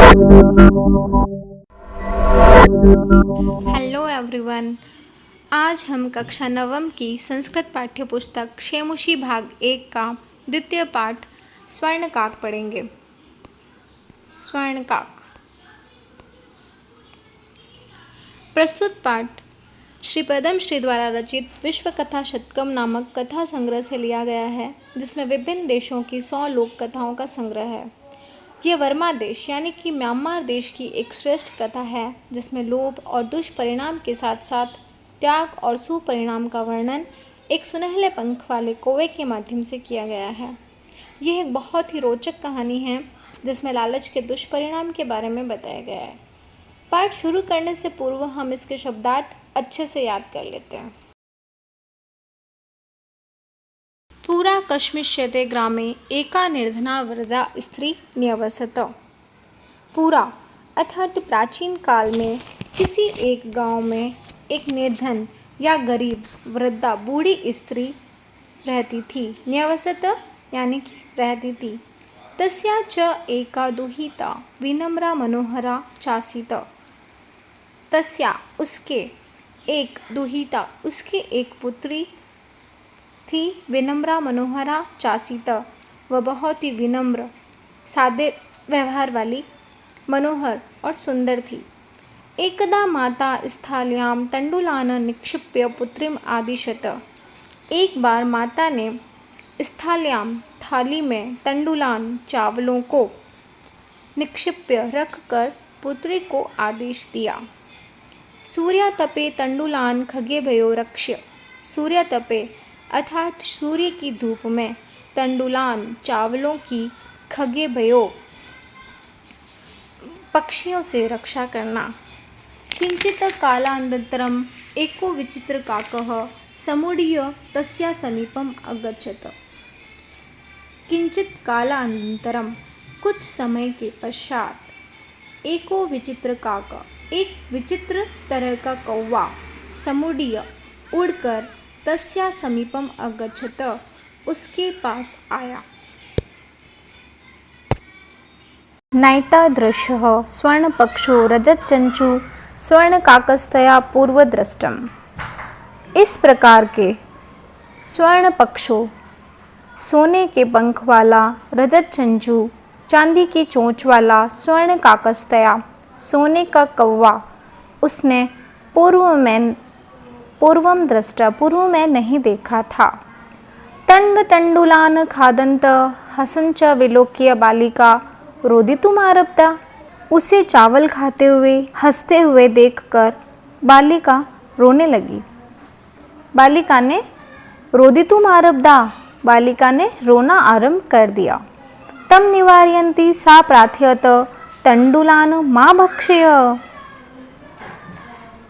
Hello everyone. आज हम कक्षा नवम की संस्कृत पाठ्य पुस्तक क्षेमुषी भाग 1 का द्वितीय पाठ स्वर्णकाक पढ़ेंगे। स्वर्णकाक। प्रस्तुत पाठ श्री पद्मश्री द्वारा रचित विश्व कथा शतकम नामक कथा संग्रह से लिया गया है, जिसमें विभिन्न देशों की 100 लोक कथाओं का संग्रह है। यह वर्मा देश यानी कि म्यांमार देश की एक श्रेष्ठ कथा है, जिसमें लोभ और दुष्परिणाम के साथ साथ त्याग और सुपरिणाम का वर्णन एक सुनहले पंख वाले कौवे के माध्यम से किया गया है। यह एक बहुत ही रोचक कहानी है, जिसमें लालच के दुष्परिणाम के बारे में बताया गया है। पाठ शुरू करने से पूर्व हम इसके शब्दार्थ अच्छे से याद कर लेते हैं। पुरा कश्मीष्यते ग्रामे एका निर्धना वृद्धा स्त्री न्यवसत। पुरा अर्थात प्राचीन काल में किसी एक गांव में एक निर्धन या गरीब वृद्धा बूढ़ी स्त्री रहती थी। न्यवसत यानी कि रहती थी। तस्या च एका दुहिता विनम्रा मनोहरा चासीत। तस्या उसके एक दुहिता उसकी एक पुत्री थी। विनम्रा मनोहरा चासीत वह बहुत ही विनम्र सादे व्यवहार वाली मनोहर और सुंदर थी। एकदा माता स्थाल्याम तंडुलान निक्षिप्य पुत्रीम आदिशत। एक बार माता ने स्थाल्याम थाली में तंडुलान चावलों को निक्षिप्य रखकर पुत्री को आदेश दिया। सूर्या तपे तंडुलान खगे भयो रक्ष्य। सूर्या तपे अर्थात सूर्य की धूप में तंडुलान चावलों की खगे भयो पक्षियों से रक्षा करना। किंचित कालानन्तरम एको विचित्र काकः समुड्य तस्या समीपम अगच्छत। किंचित कालानन्तरम कुछ समय के पश्चात एको विचित्र काक एक विचित्र तरह का कौवा समुड्य उड़कर तस्या समीपम अगच्छत उसके पास आया। नैतादृशः स्वर्णपक्षो रजतचंचू स्वर्णकाकस्तया पूर्वदृष्टम्। इस प्रकार के स्वर्णपक्षो सोने के पंख वाला, रजतचंचू चांदी की चोंच वाला, स्वर्णकाकस्तया सोने का कौवा उसने पूर्वम दृष्टा पूर्व में नहीं देखा था। तंडुलान खादंत हसंच विलोक्य बालिका रोदितुमारब्धा। उसे चावल खाते हुए हंसते हुए देखकर बालिका रोने लगी। बालिका ने रोदितुमारब्धा बालिका ने रोना आरंभ कर दिया। तम निवारयन्ती सा प्रार्थयत तंडुलान मा भक्षय।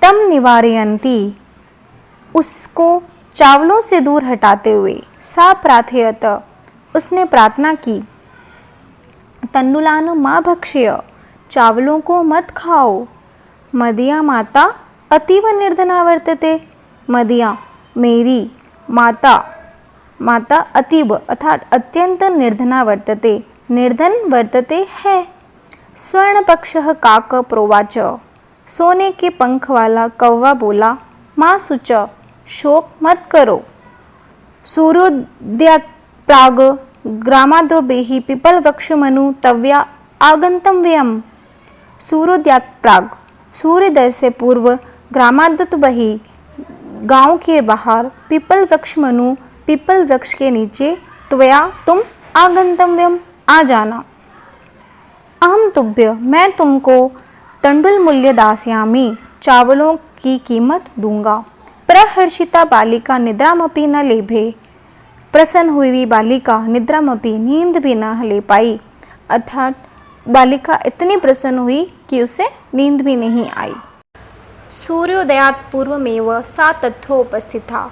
तम निवारयन्ती उसको चावलों से दूर हटाते हुए, सा प्रार्थयत उसने प्रार्थना की, तंडुलान मा भक्ष्य चावलों को मत खाओ। मदिया माता अतीव निर्धना वर्तते। मदिया मेरी माता अतीव अर्थात अत्यंत निर्धना वर्तते निर्धन वर्तते है। स्वर्णपक्षः काक प्रोवाच। सोने के पंख वाला कौवा बोला, माँ सुच शोक मत करो। सूर्योदयात् प्राग ग्रामादो बेहि पीपल वृक्ष मनु तव्या आगंतव्यम। सूर्योदयात् प्राग सूर्योदय से पूर्व ग्रामादो बही गांव के बाहर पीपल वृक्ष मनु पीपल वृक्ष के नीचे त्वया तुम आगंतव्यम आ जाना। अहम तुभ्य मैं तुमको तंडुल मूल्य दास्यामि चावलों की कीमत दूंगा। प्रहर्षिता बालिका निद्रामपि न लेभे। प्रसन्न हुई बालिका निद्रामपि नींद भी न ले पाई। अर्थात बालिका इतनी प्रसन्न हुई कि उसे नींद भी नहीं आई। सूर्योदयात् पूर्वमेव सा तत्रोपस्थिता।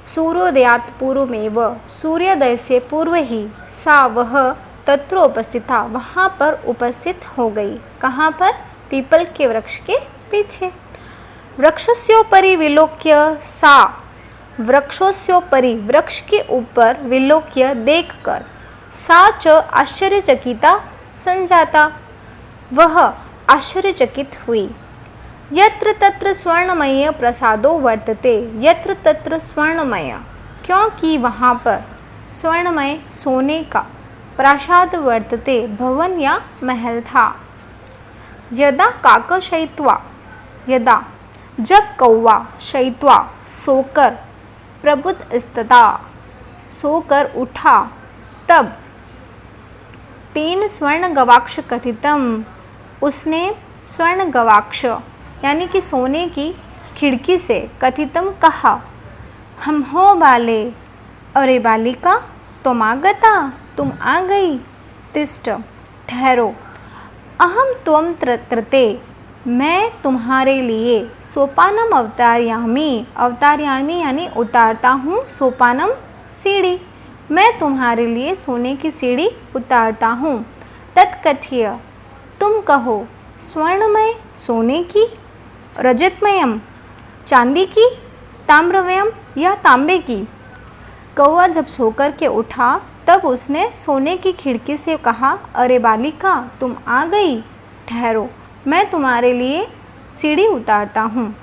सूर्योदयात् पूर्वमेव सूर्योदय से पूर्व ही सा वह तत्रोपस्थिता वहाँ पर उपस्थित हो गई। कहाँ पर? पीपल के वृक्ष के पीछे। वृक्षस्योपरि विलोक्य सा वृक्षोस्योपरि वृक्ष के ऊपर विलोक्य देखकर सा च आश्चर्यचकिता संजाता वह आश्चर्यचकित हुई। यत्र तत्र स्वर्णमय प्रसादो वर्तते, यत्र तत्र स्वर्णमय, क्योंकि वहाँ पर स्वर्णमय सोने का प्रासाद वर्तते, भवन या महल था। यदा काक शयित्वा, यदा जब कौवा शयित्वा सोकर, प्रबुद्धस्तदा सोकर उठा, तब तेन स्वर्ण गवाक्ष कथितम, उसने स्वर्ण गवाक्ष यानी कि सोने की खिड़की से कथितम कहा, हम हो बाले, अरे बालिका तुम आगता, तुम आ गई, तिष्ठ ठहरो, अहम त्वं कृते, मैं तुम्हारे लिए सोपानम अवतारयामी, अवतारयामी यानी उतारता हूँ, सोपानम सीढ़ी, मैं तुम्हारे लिए सोने की सीढ़ी उतारता हूँ। तत्कथ्य, तुम कहो, स्वर्णमय सोने की, रजतमयम चांदी की, ताम्रमयम या तांबे की। कौवा जब सोकर के उठा तब उसने सोने की खिड़की से कहा, अरे बालिका तुम आ गई, ठहरो, मैं तुम्हारे लिए सीढ़ी उतारता हूँ।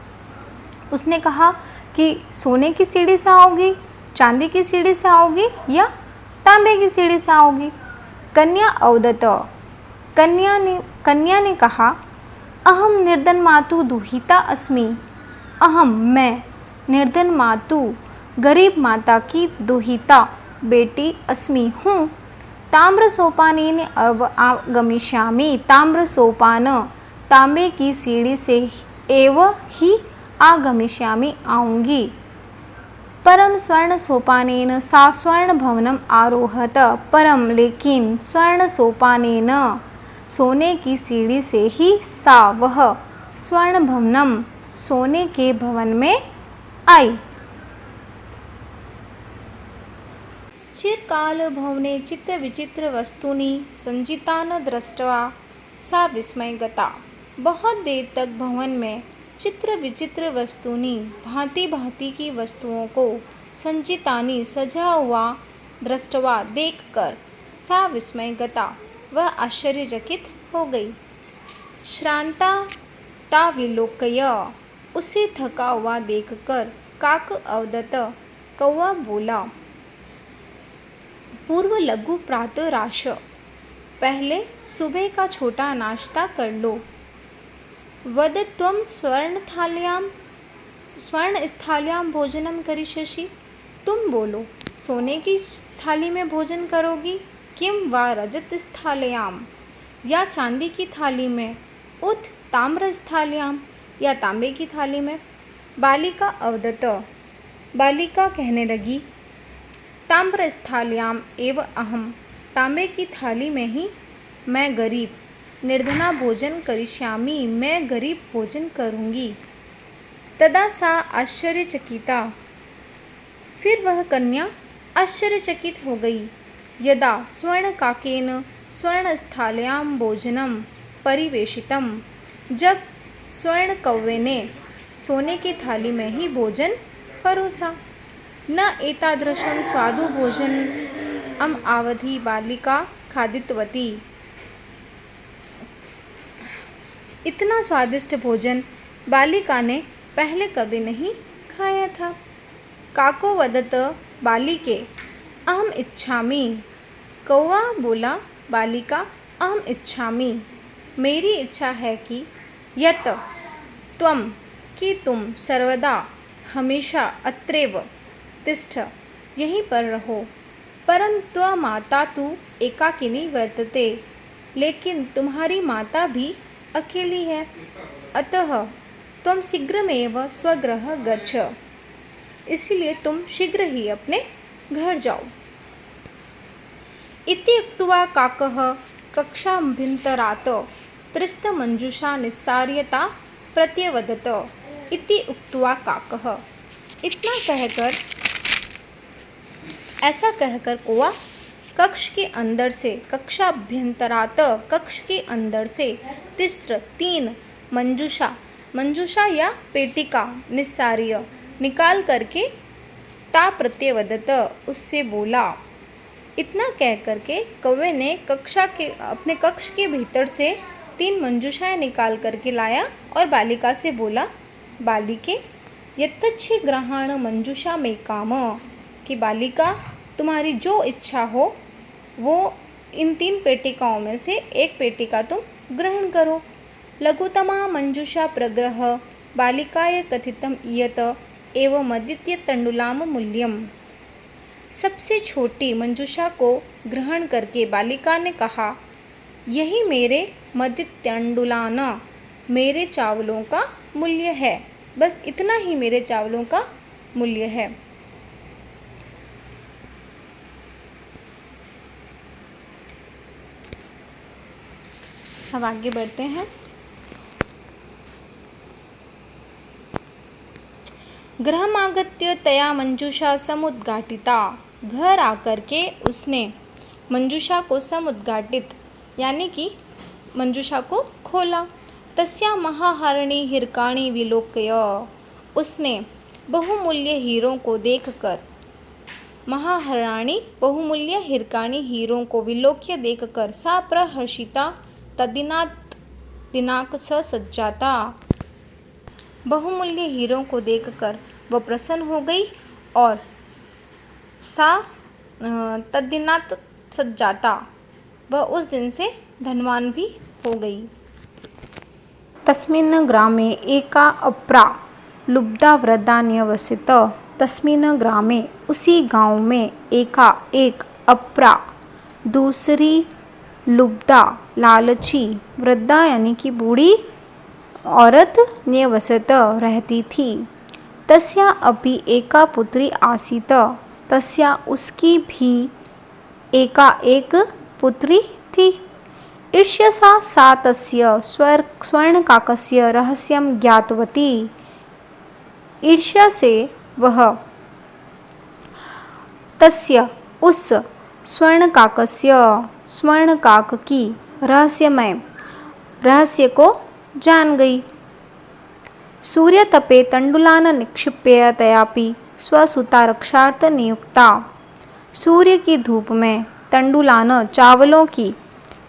उसने कहा कि सोने की सीढ़ी से आओगी, चांदी की सीढ़ी से आओगी या तांबे की सीढ़ी से आओगी। कन्या अवदत, कन्या ने कहा, अहम निर्धन मातु दुहिता अस्मि, अहम मैं निर्धन मातु गरीब माता की दुहिता बेटी अस्मि हूँ। ताम्र सोपानेन आगमिष्यामि, ताम्र सोपान तांबे की सीढ़ी से एव ही आगमिष्यामि आऊँगी। परम स्वर्ण सोपानेन सा स्वर्ण भवनम आरोहत, परम लेकिन स्वर्ण सोपानेन सोने की सीढ़ी से ही सा वह स्वर्ण भवनम सोने के भवन में आई। चिरकाल भवने चित्र विचित्र वस्तूनि संचितान दृष्ट्वा सा विस्मय गता। बहुत देर तक भवन में चित्र विचित्र वस्तूनि भांति भांति की वस्तुओं को संचितानी सजा हुआ दृष्ट्वा देखकर सा विस्मय गता, वह आश्चर्यचकित हो गई। श्रांता ताविलोकय, उसे थका हुआ देखकर काक अवदत, कौवा बोला, पूर्व लघु प्रातः राश, पहले सुबह का छोटा नाश्ता कर लो। वद त्वं स्वर्ण स्थाल्यां भोजनम करिष्यसि, तुम बोलो सोने की थाली में भोजन करोगी, किम वा रजत स्थाल्यां, या चांदी की थाली में, उत ताम्र स्थाल्यां, या तांबे की थाली में। बालिका अवदत, बालिका कहने लगी, ताम्र स्थाल्यां एव अहम, तांबे की थाली में ही मैं गरीब निर्धना भोजन करिष्यामि, मैं गरीब भोजन करूँगी। तदा सा आश्चर्यचकिता, फिर वह कन्या आश्चर्यचकित हो गई। यदा स्वर्णकाकेन स्वर्णस्थाल्यां भोजनम परिवेशितम, जब स्वर्ण कौवे ने सोने की थाली में ही भोजन परोसा। न एतादृशं स्वादु भोजनम आवधि बालिका खादितवती, इतना स्वादिष्ट भोजन बालिका ने पहले कभी नहीं खाया था। काको वदत बालिके अहम इच्छामि, कौवा बोला, बालिका अहम इच्छामि, मेरी इच्छा है कि यत त्वं, कि तुम सर्वदा हमेशा अत्रैव तिष्ठ, यहीं पर रहो। परम त्वमाता तु एकाकिनी वर्तते, लेकिन तुम्हारी माता भी अकेली है। अतः त्वं शीघ्रमेव स्वगृह गच्छ, इसलिए तुम शीघ्र ही अपने घर जाओ। इति उक्त्वा काकः कक्षाभ्यन्तरात् त्रिस्तमञ्जूषा निस्सार्यता प्रत्यवदत्। इति उक्त्वा काकः, इतना कहकर, ऐसा कहकर कौवा कक्ष के अंदर से, कक्षाभ्यन्तरात् कक्ष के अंदर से, तिस्र तीन, मंजूषा, मंजूषा या पेटिका, निस्सार्य निकाल करके, ता प्रत्यवदत उससे बोला। इतना कह करके कौवे ने अपने कक्ष के भीतर से 3 मंजूषाएं निकाल करके लाया और बालिका से बोला, बालिके यत्तच्छे ग्रहण मंजूषा में काम, कि बालिका तुम्हारी जो इच्छा हो वो इन 3 पेटिकाओं में से एक पेटिका तुम ग्रहण करो। लघुतमा मंजूषा प्रग्रह बालिकाय कथितम इयत एवं मदित्य तंडुलाम मूल्यम। सबसे छोटी मंजूषा को ग्रहण करके बालिका ने कहा, यही मेरे मदित्यंडुलान, मेरे चावलों का मूल्य है। बस इतना ही मेरे चावलों का मूल्य है। अब आगे बढ़ते हैं। गृहमागत्य तया मंजूषा समुद्घाटिता। घर आकर के उसने मंजूषा को समुद्घाटित यानी कि मंजूषा को खोला। तस्या महाहारिणी हिरकाणी विलोक्य। उसने बहुमूल्य हीरों को देखकर, महाहारिणी बहुमूल्य हिरकाणी हीरों को विलोक्य देखकर, सा प्रहर्षिता तद्दिनात् दिनाक स सज्जाता। बहुमूल्य हीरों को देखकर वह प्रसन्न हो गई और सा तद्दिनात् सज्जाता, वह उस दिन से धनवान भी हो गई। तस्मिन् ग्रामे एका अप्रा लुब्धा वृद्धा न्यवसित। तस्मिन् ग्रामे उसी गांव में एक अप्रा दूसरी लुब्धा लालची वृद्धा यानी कि बूढ़ी औरत न्यवसत रहती थी। तस्या अपि एका पुत्री आसीत। तस्या उसकी भी एक पुत्री थी। ईर्ष्यसा सा तस्य स्वर्णकाकस्य रहस्यं ज्ञातवती। ईर्ष्या से वह तस्य उस स्वर्णकाक की रहस्य को जान गई। सूर्यतपे तंडुलान निक्षिप्य तयापि स्वसुता रक्षार्थ नियुक्ता। सूर्य की धूप में तंडुलान चावलों की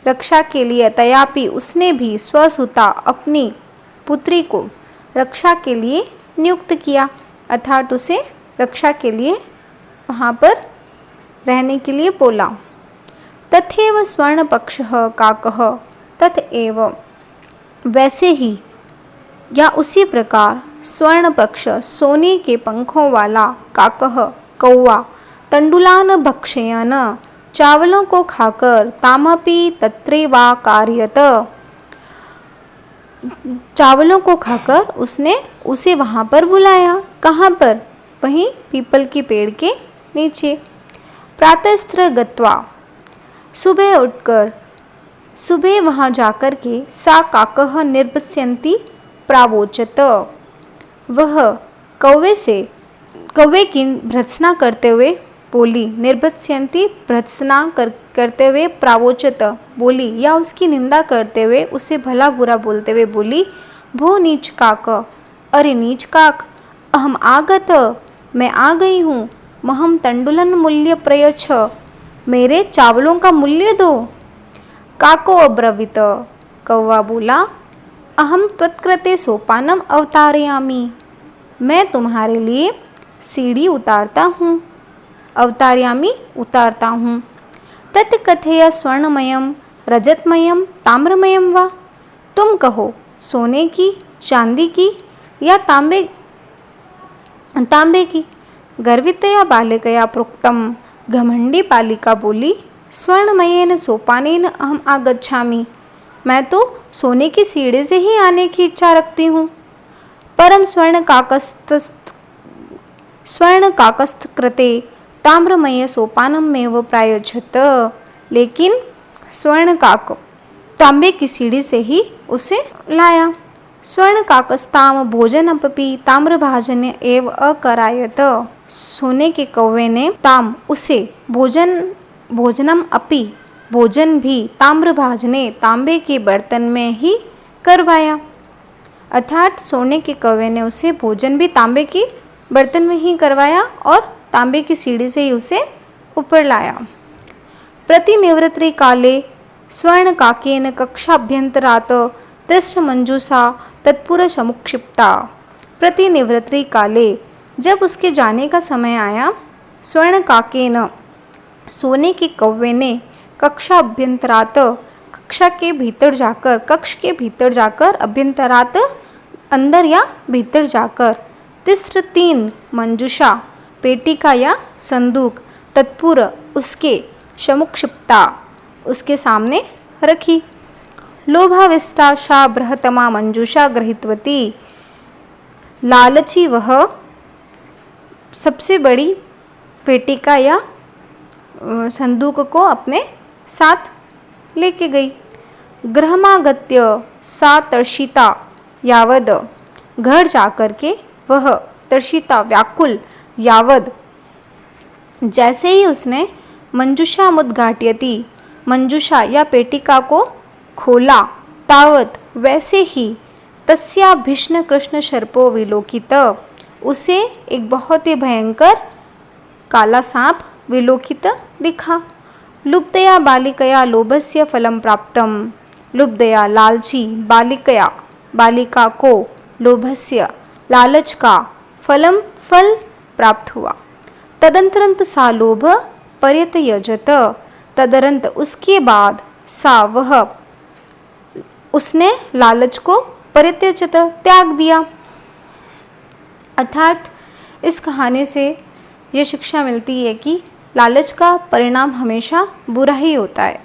रक्षा के लिए तयापि उसने भी स्वसुता अपनी पुत्री को रक्षा के लिए नियुक्त किया, अर्थात उसे रक्षा के लिए वहाँ पर रहने के लिए बोला। तथैव स्वर्णपक्षः काकः। तथैव वैसे ही या उसी प्रकार स्वर्णपक्ष सोने के पंखों वाला काकः कौवा तंडुलान भक्षयन चावलों को खाकर तामपि तत्रैवा कार्यत। चावलों को खाकर उसने उसे वहाँ पर बुलाया। कहाँ पर? वहीं पीपल के पेड़ के नीचे। प्रातस्त्र गत्वा सुबह वहाँ जाकर के सा काकः निर्भस्यन्ति प्रावोचत। वह कौवे की भर्त्सना करते हुए बोली। निर्भस्यन्ति भर्त्सना करते हुए प्रावोचत बोली या उसकी निंदा करते हुए उसे भला बुरा बोलते हुए बोली, भो नीच काक, अरे नीच काक, अहम आगत, मैं आ गई हूँ, महम तंडुलन मूल्य प्रयच्छ, मेरे चावलों का मूल्य दो। काको अब्रवीत, कौवा बोला, अहम त्वत्कृते सोपानम अवतारयामि, मैं तुम्हारे लिए सीढ़ी उतारता हूँ, अवतारयामि उतारता हूँ। तत्कथय स्वर्णमयम रजतमयम ताम्रमयम वा, तुम कहो सोने की, चांदी की या तांबे की। गर्वितया बालिकया प्रोक्तम, घमंडी बालिका बोली, स्वर्णमयेन सोपानेन अहम आगच्छामि, मैं तो सोने की सीढ़ी से ही आने की इच्छा रखती हूँ। परम स्वर्णकाकस्थ कृते ताम्रमय सोपानमेव प्रायोजत, लेकिन स्वर्णकाक तांबे की सीढ़ी से ही उसे लाया। स्वर्णकाकस्ताम भोजनमपि ताम्रभाजन्य एव अकरायत, सोने के कौवे ने उसे भोजनम अपि भोजन भी ताम्रभाजने तांबे के बर्तन में ही करवाया, अर्थात सोने के कौवे ने उसे भोजन भी तांबे के बर्तन में ही करवाया और तांबे की सीढ़ी से ही उसे ऊपर लाया। प्रतिनिवृत्ति काले स्वर्णकाकेन कक्षाभ्यन्तरात् तिष्ठमञ्जूषा तत्पुरुषमुक्षिप्ता। प्रतिनिवृत्ति काले, जब उसके जाने का समय आया, स्वर्णकाकेन सोने के कौवे ने कक्षाभ्यन्तरात् कक्षा के भीतर जाकर, कक्ष के भीतर जाकर, अभ्यंतरात अंदर या भीतर जाकर, तिस्र 3 मंजूषा पेटिका या संदूक, तत्पूर्व उसके समुक्षिप्ता उसके सामने रखी। लोभाविष्टा सा बृहत्तमा मंजूषा गृहीतवती। लालची वह सबसे बड़ी पेटिका या संदूक को अपने साथ लेके गई। गृहमागत्य सा तर्षिता यावद, घर जाकर के वह तर्षिता व्याकुल यावद, जैसे ही उसने मंजूषा मुद्घाटयति मंजूषा या पेटिका को खोला, तावत वैसे ही तस्या भीष्ण कृष्ण सर्पो विलोकित, उसे एक बहुत ही भयंकर काला सांप विलोकित दिखा। लुब्धया बालिकया लोभस्य फलम प्राप्तम। लुब्धया लालची बालिकया बालिका को लोभस्य लालच का फल प्राप्त हुआ। तदंतरंत सा लोभ पर्यतयजत, तदरंत उसके बाद सा वह उसने लालच को परित्यजत त्याग दिया। अर्थात इस कहानी से ये शिक्षा मिलती है कि लालच का परिणाम हमेशा बुरा ही होता है।